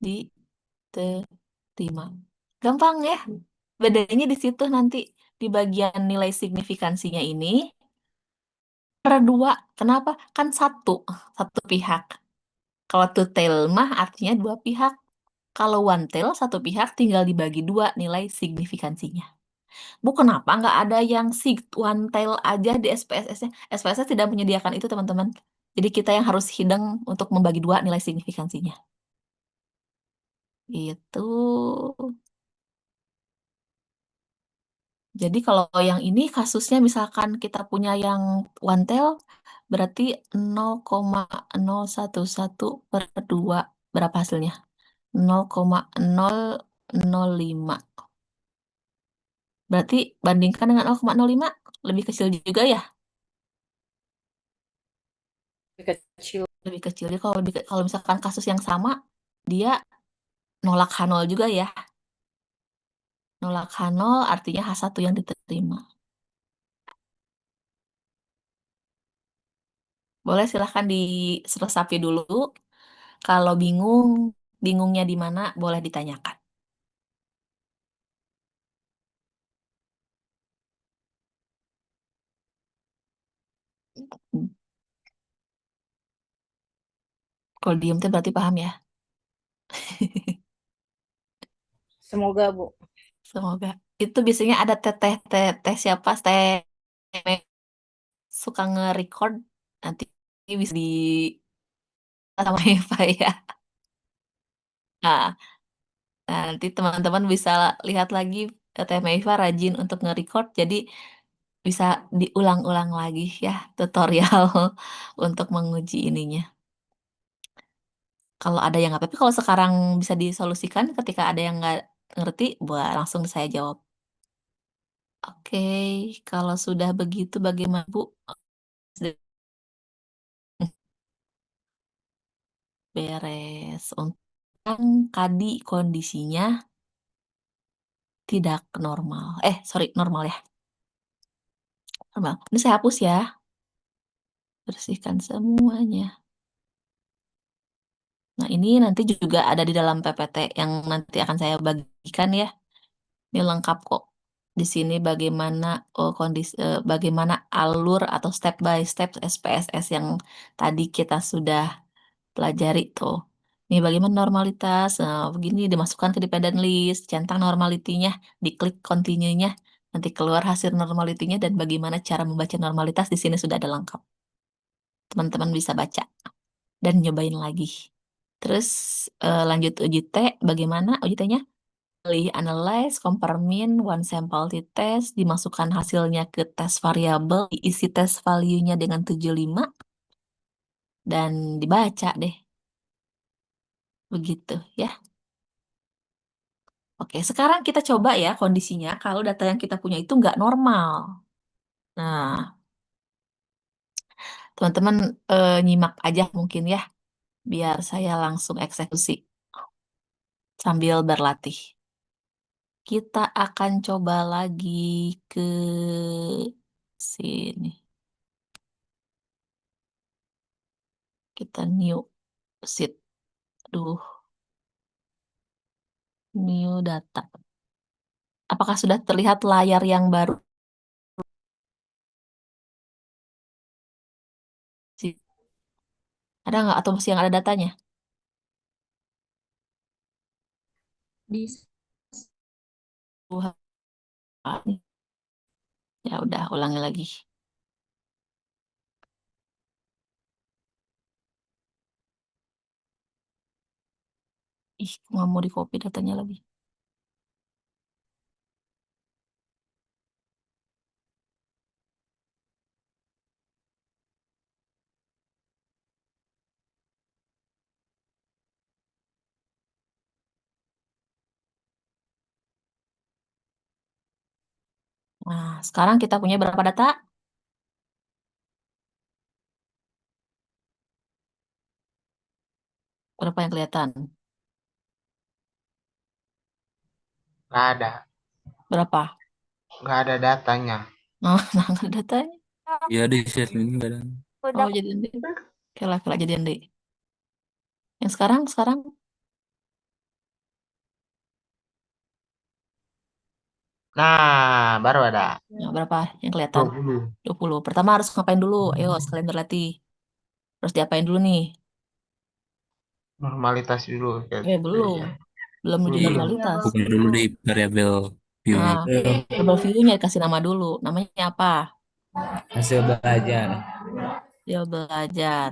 diterima. Gampang ya. Bedanya di situ nanti di bagian nilai signifikansinya ini per 2. Kenapa? Kan satu pihak. Kalau two tail mah artinya dua pihak. Kalau one tail satu pihak tinggal dibagi 2 nilai signifikansinya. Bu, kenapa nggak ada yang one tail aja di SPSS-nya? SPSS tidak menyediakan itu, teman-teman. Jadi kita yang harus hidang untuk membagi 2 nilai signifikansinya. Itu. Jadi kalau yang ini kasusnya misalkan kita punya yang one tail, berarti 0,011 per 2. Berapa hasilnya? 0,005. Berarti bandingkan dengan 0,05, lebih kecil juga ya? Lebih kecil. Lebih kecil. Jadi kalau misalkan kasus yang sama, dia nolak H0 juga ya. Nolak H0 artinya H1 yang diterima. Boleh silahkan diresapi dulu. Kalau bingungnya di mana, boleh ditanyakan. Kalau diem tuh berarti paham ya. Semoga, Bu. Semoga. Itu biasanya ada teh siapa? Teh suka nge-record. Nanti bisa di sama Eva ya. Nah, nanti teman-teman bisa lihat lagi Teh Eva rajin untuk nge-record. Jadi bisa diulang-ulang lagi ya tutorial untuk menguji ininya. Kalau ada yang nggak tapi kalau sekarang bisa disolusikan ketika ada yang nggak ngerti, buat langsung saya jawab. Oke, kalau sudah begitu bagaimana Bu? Beres. Untuk tadi kondisinya tidak normal. Sorry, normal ya. Normal. Ini saya hapus ya. Bersihkan semuanya. Nah, ini nanti juga ada di dalam PPT yang nanti akan saya bagikan ya. Ini lengkap kok. Di sini bagaimana bagaimana alur atau step by step SPSS yang tadi kita sudah pelajari tuh. Ini bagaimana normalitas. Nah, begini dimasukkan ke dependent list, centang normalitinya, diklik continue-nya, nanti keluar hasil normalitinya dan bagaimana cara membaca normalitas di sini sudah ada lengkap. Teman-teman bisa baca dan nyobain lagi. Terus lanjut uji T, bagaimana uji T-nya? Pilih analyze, compare mean, one sample t-test, dimasukkan hasilnya ke tes variabel, diisi tes value-nya dengan 75, dan dibaca deh. Begitu ya. Oke, sekarang kita coba ya kondisinya kalau data yang kita punya itu nggak normal. Nah, Teman-teman nyimak aja mungkin ya, biar saya langsung eksekusi sambil berlatih. Kita akan coba lagi ke sini. Kita new sheet. Aduh, new data. Apakah sudah terlihat layar yang baru? Ada nggak atau masih yang ada datanya? Tuhan, ya udah ulangi lagi. Ih, nggak mau di copy datanya lagi. Nah, sekarang kita punya berapa data? Berapa yang kelihatan? Nggak ada. Berapa? Nggak ada datanya. Nah, nggak ada datanya. Ya di share ini nggak ada. Oh, jadi nanti. Oke lah, jadi nanti. Yang sekarang? Nah, baru ada. Nah, berapa yang kelihatan? 20. 20. Pertama harus ngapain dulu? Ayo, sekalian berlatih. Terus diapain dulu nih? Normalitas dulu. Belum. Belum menuju Belum. normalitas. Bukan dulu di variabel view-nya. Nah, variable view-nya dikasih nama dulu. Namanya apa? Hasil belajar. Dia belajar.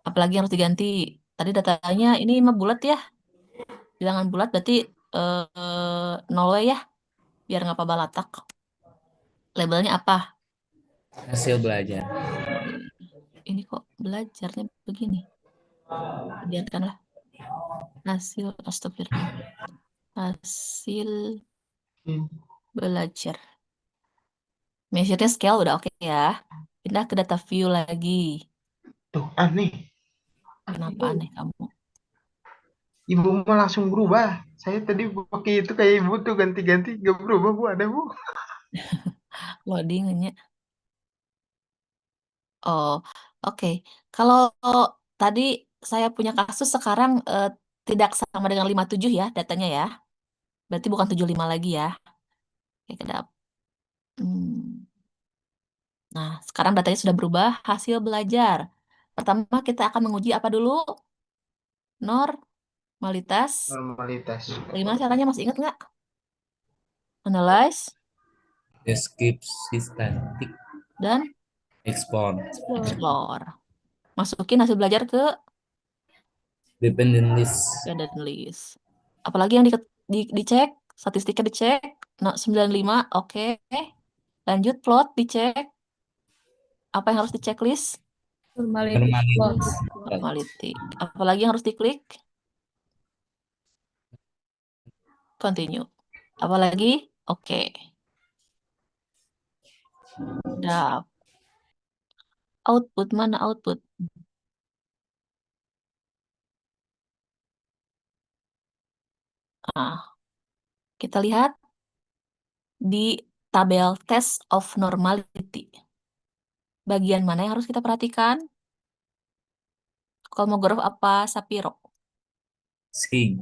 Apalagi yang harus diganti? Tadi datanya ini mah bulat ya. Bilangan bulat berarti 0 ya. Biar nggak apa balatak. Labelnya apa? Hasil belajar. Oh, ini kok belajarnya begini. Biarkanlah. Hasil, astagfirullah. Hasil belajar. Measure-nya scale udah oke ya. Pindah ke data view lagi. Tuh, aneh. Kenapa aneh kamu? Ibu mah langsung berubah. Saya tadi pakai itu kayak ibu tuh ganti-ganti. Gak berubah, Bu. Ada, Bu. Loadingnya. Oh, oke. Kalau tadi saya punya kasus sekarang tidak sama dengan 57 ya datanya ya. Berarti bukan 75 lagi ya. Oke, kedap. Nah, sekarang datanya sudah berubah, hasil belajar. Pertama kita akan menguji apa dulu? Normalitas. Normalitas. Bagaimana caranya masih ingat nggak? Analyze Deskripsi statik. dan Export. explore. Masukin hasil belajar ke Dependent list. dependent list. Apalagi yang dicek, statistiknya dicek. Nah, 95, oke. Lanjut plot, dicek. Apa yang harus dicek list? Normalitas. Normality. Apalagi yang harus diklik? Continue. Apalagi? Oke. Udah. Output, mana output? Nah, kita lihat di tabel test of normality. Bagian mana yang harus kita perhatikan? Kolmogorov apa Sapiro? Sig.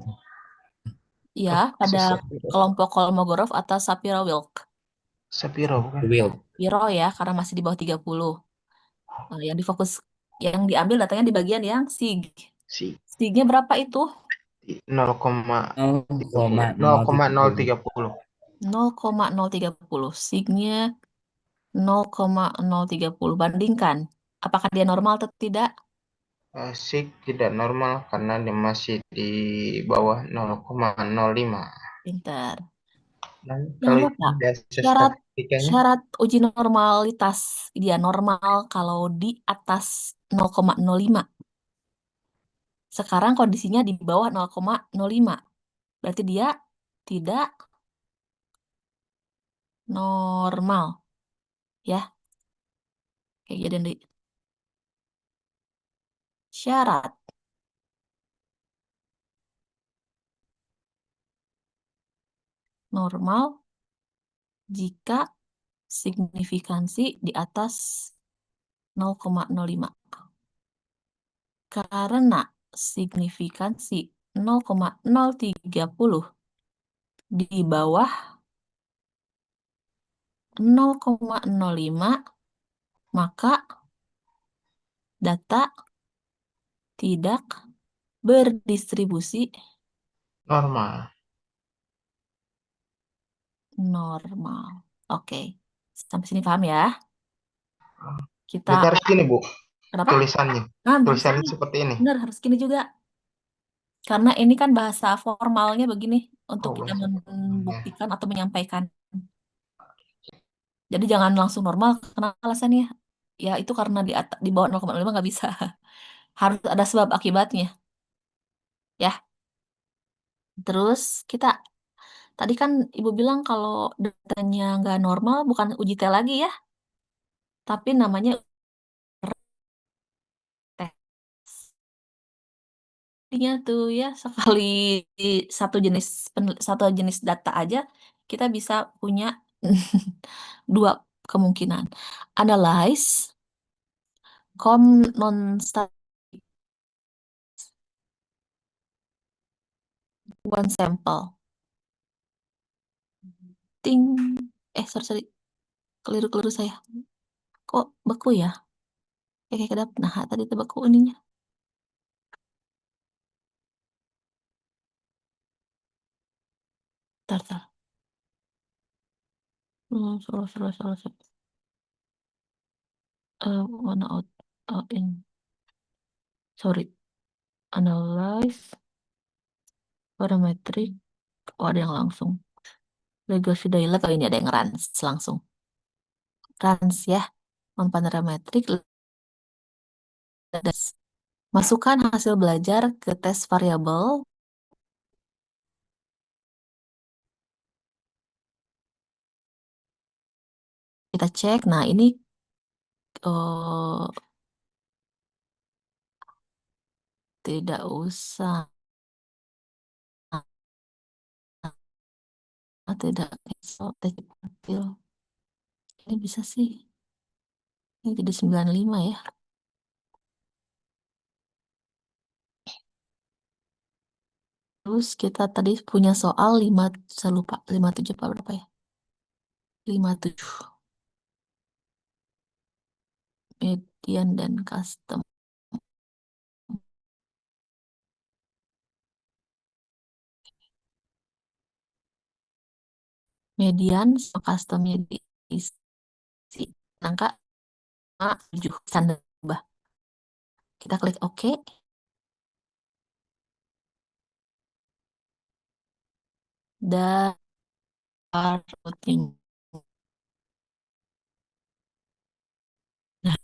Ya, pada kelompok Kolmogorov atau Sapiro-Wilk. Sapiro, bukan? Will. Piro ya, karena masih di bawah 30. Nah, yang diambil datanya di bagian yang SIG. Si SIG-nya berapa itu? 0,030. 0,030. SIG-nya 0,030. Bandingkan. Apakah dia normal atau tidak? Sig tidak normal karena dia masih di bawah 0,05. Pintar. Dan Jangan kalau lupa, itu dasar syarat statistikanya, syarat uji normalitas dia normal kalau di atas 0,05. Sekarang kondisinya di bawah 0,05. Berarti dia tidak normal. Ya. Kayak jadi Syarat normal jika signifikansi di atas 0,05. Karena signifikansi 0,030 di bawah 0,05, maka data tidak berdistribusi Normal. normal. Oke, sampai sini paham ya? Kita Berarti harus gini, Bu, kenapa? tulisannya. Nah, Tulisannya tulisannya. seperti ini. Benar, harus gini juga. Karena ini kan bahasa formalnya begini untuk Oh, kita bahasa formalnya. membuktikan atau menyampaikan. Jadi jangan langsung normal. Kenapa alasannya? Ya itu karena di bawah 0,05 nggak bisa. Harus ada sebab akibatnya. Ya. Terus kita tadi kan Ibu bilang kalau datanya nggak normal bukan uji T lagi ya. Tapi namanya tes. Artinya tuh ya sekali satu jenis data aja kita bisa punya dua kemungkinan. Analyze non-static one sample. Ting. Sorry. Keliru saya. Kok beku ya? Kayak kedap. Nah, tadi itu beku ininya. Tar. Salah. Mana out in. Sorry. Analyze parametric. Oh, ada yang langsung. Legacy dialog. Oh, ini ada yang runs langsung. Runs ya. On parametric. Masukkan hasil belajar ke tes variabel. Kita cek. Nah, ini tidak usah. Tidak tampil. Ini bisa sih. Ini jadi 95 ya. Terus kita tadi punya soal 5, saya lupa 57 apa berapa ya? 57. Median dan custom. Median sama customnya diisi angka 7 standar berubah. Kita klik OK. Dan routing. Nah,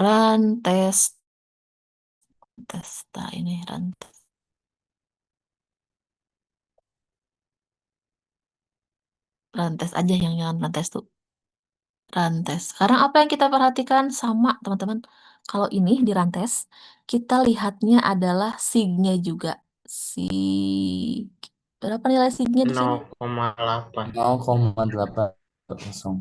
run test. Nah, ini run test. Run test aja yang jangan run test tuh. Rantes. Sekarang apa yang kita perhatikan sama teman-teman. Kalau ini di rantes, kita lihatnya adalah sig-nya juga. Sig. Berapa nilai sig-nya di sini? 0,8. 0,8.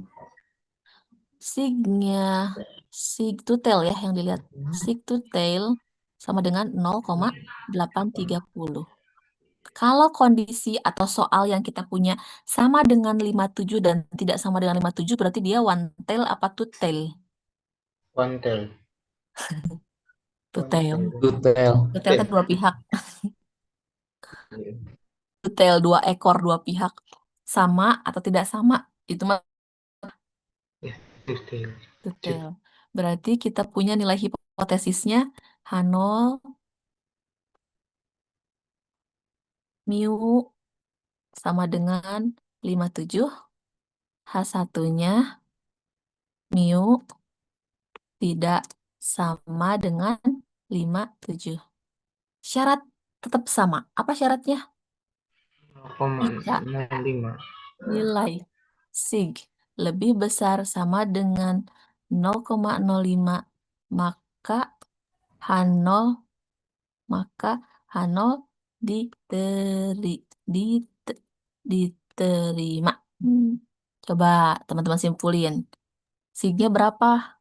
Sig-nya sig to tail ya yang dilihat. Sig to tail sama dengan 0,830. Kalau kondisi atau soal yang kita punya sama dengan 57 dan tidak sama dengan 57 berarti dia one tail apa two tail? One tail. Two tail. Detail. Two tail kan dua pihak. Two tail, dua ekor, dua pihak. Sama atau tidak sama? Itu mah Two tail. two tail. Berarti kita punya nilai hipotesisnya H0 mu sama dengan 57. H1-nya mu tidak sama dengan 57. Syarat tetap sama. Apa syaratnya? 0,05. Nilai sig lebih besar sama dengan 0,05, maka H0 diterima. Coba teman-teman simpulin. Signya berapa?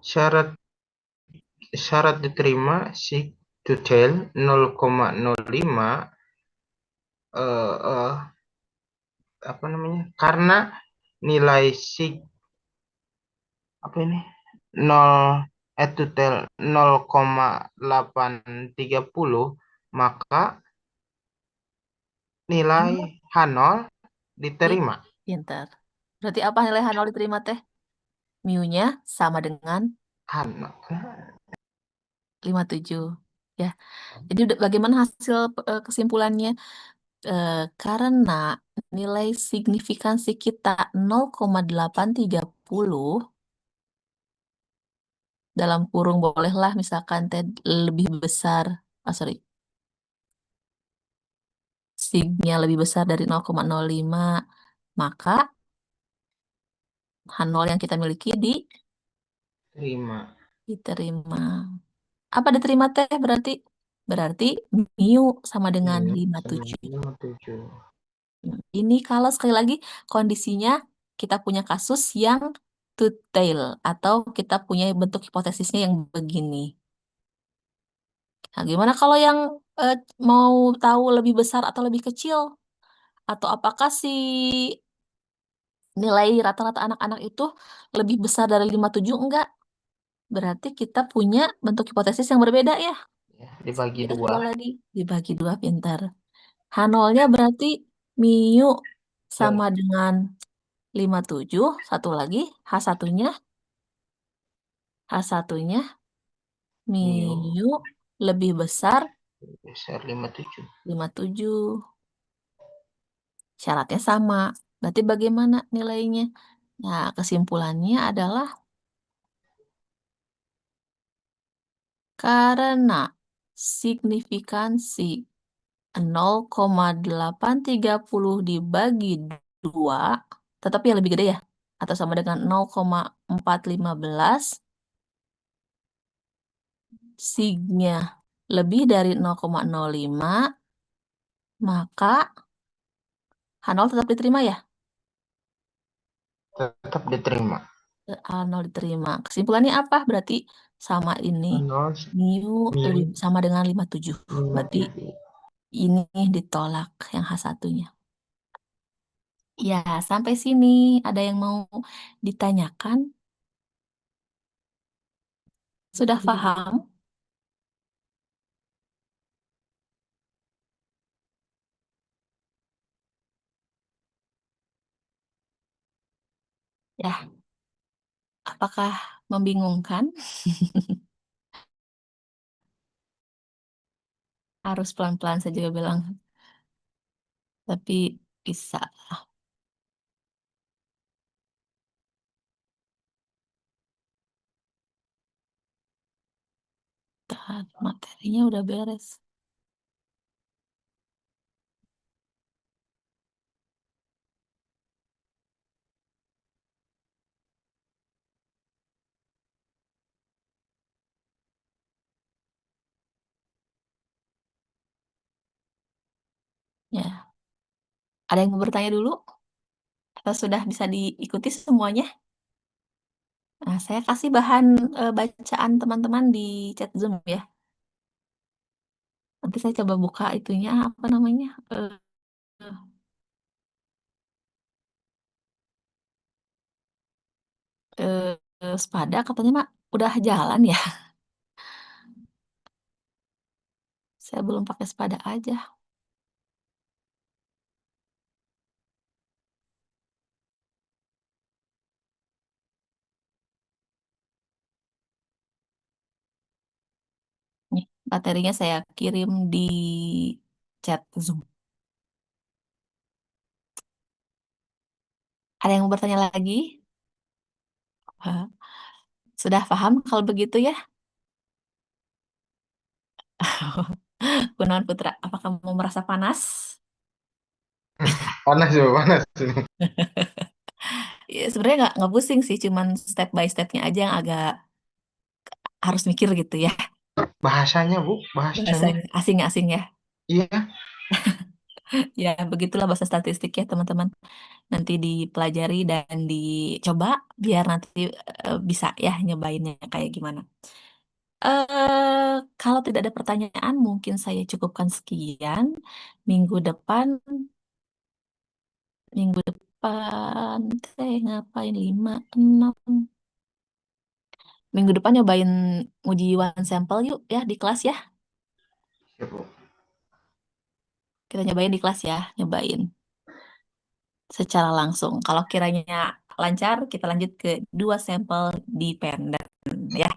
Syarat diterima sig detail 0,05 apa namanya? Karena nilai sig apa ini? 0 detail 0,830, maka nilai H0 diterima. Pintar. Berarti apa nilai H0 diterima teh? Mu-nya sama dengan H0 57. Ya. Jadi bagaimana hasil kesimpulannya? Karena nilai signifikansi kita 0,830 dalam kurung bolehlah misalkan teh lebih besar. Sorry. Signya lebih besar dari 0,05, maka H0 yang kita miliki terima. diterima. Apa diterima teh berarti? Berarti mu sama dengan 57. 57. Ini kalau sekali lagi kondisinya kita punya kasus yang two-tail atau kita punya bentuk hipotesisnya yang begini. Nah, gimana kalau yang mau tahu lebih besar atau lebih kecil? Atau apakah si nilai rata-rata anak-anak itu lebih besar dari 57? Enggak. Berarti kita punya bentuk hipotesis yang berbeda ya. Ya, dibagi Kita dua. coba lagi. Dibagi dua, pintar. H0-nya berarti mu sama dengan 57. Satu lagi, H1-nya H1-nya mu lebih besar Besar 57. 57. Syaratnya sama. Berarti bagaimana nilainya? Nah, kesimpulannya adalah karena signifikansi 0,830 dibagi 2, tetapi yang lebih gede ya, atau sama dengan 0,415, signya lebih dari 0,05, maka H0 tetap diterima ya? Tetap diterima. H0 diterima. Kesimpulannya apa? Berarti sama ini. H0 Mu lebih sama dengan 57. Berarti ini ditolak yang H1-nya. Ya, sampai sini ada yang mau ditanyakan? Sudah paham? Ya, apakah membingungkan? Harus pelan-pelan saya juga bilang. Tapi bisa. Materinya udah beres. Ya. Ada yang mau bertanya dulu? Atau sudah bisa diikuti semuanya? Nah, saya kasih bahan bacaan teman-teman di chat Zoom ya. Nanti saya coba buka itunya, apa namanya? Sepada katanya Mak udah jalan ya. Saya belum pakai sepada aja. Nih, materinya saya kirim di chat Zoom. Ada yang mau bertanya lagi? Hah? Sudah paham kalau begitu ya? Gunawan Putra, apakah mau merasa panas? Panas ya, panas ini. Ya, sebenarnya nggak pusing sih, cuman step by stepnya aja yang agak harus mikir gitu ya. Bahasanya, Bu, bahasanya. Bahasanya asing-asing ya. Iya, Ya, begitulah bahasa statistik ya, teman-teman. Nanti dipelajari dan dicoba biar nanti bisa ya nyobainnya kayak gimana. Kalau tidak ada pertanyaan, mungkin saya cukupkan sekian. Minggu depan, minggu depan, saya ngapain 5, 6. Minggu depan nyobain uji one sampel yuk ya di kelas ya. ya, Bu. Kita nyobain di kelas ya, nyobain secara langsung. Kalau kiranya lancar, kita lanjut ke 2 sampel dependen ya.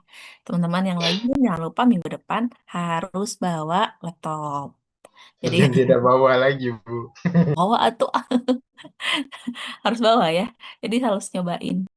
Teman-teman yang lain jangan lupa minggu depan harus bawa laptop. Jadi Tidak bawa lagi, Bu. bawa atau harus bawa ya. Jadi harus nyobain.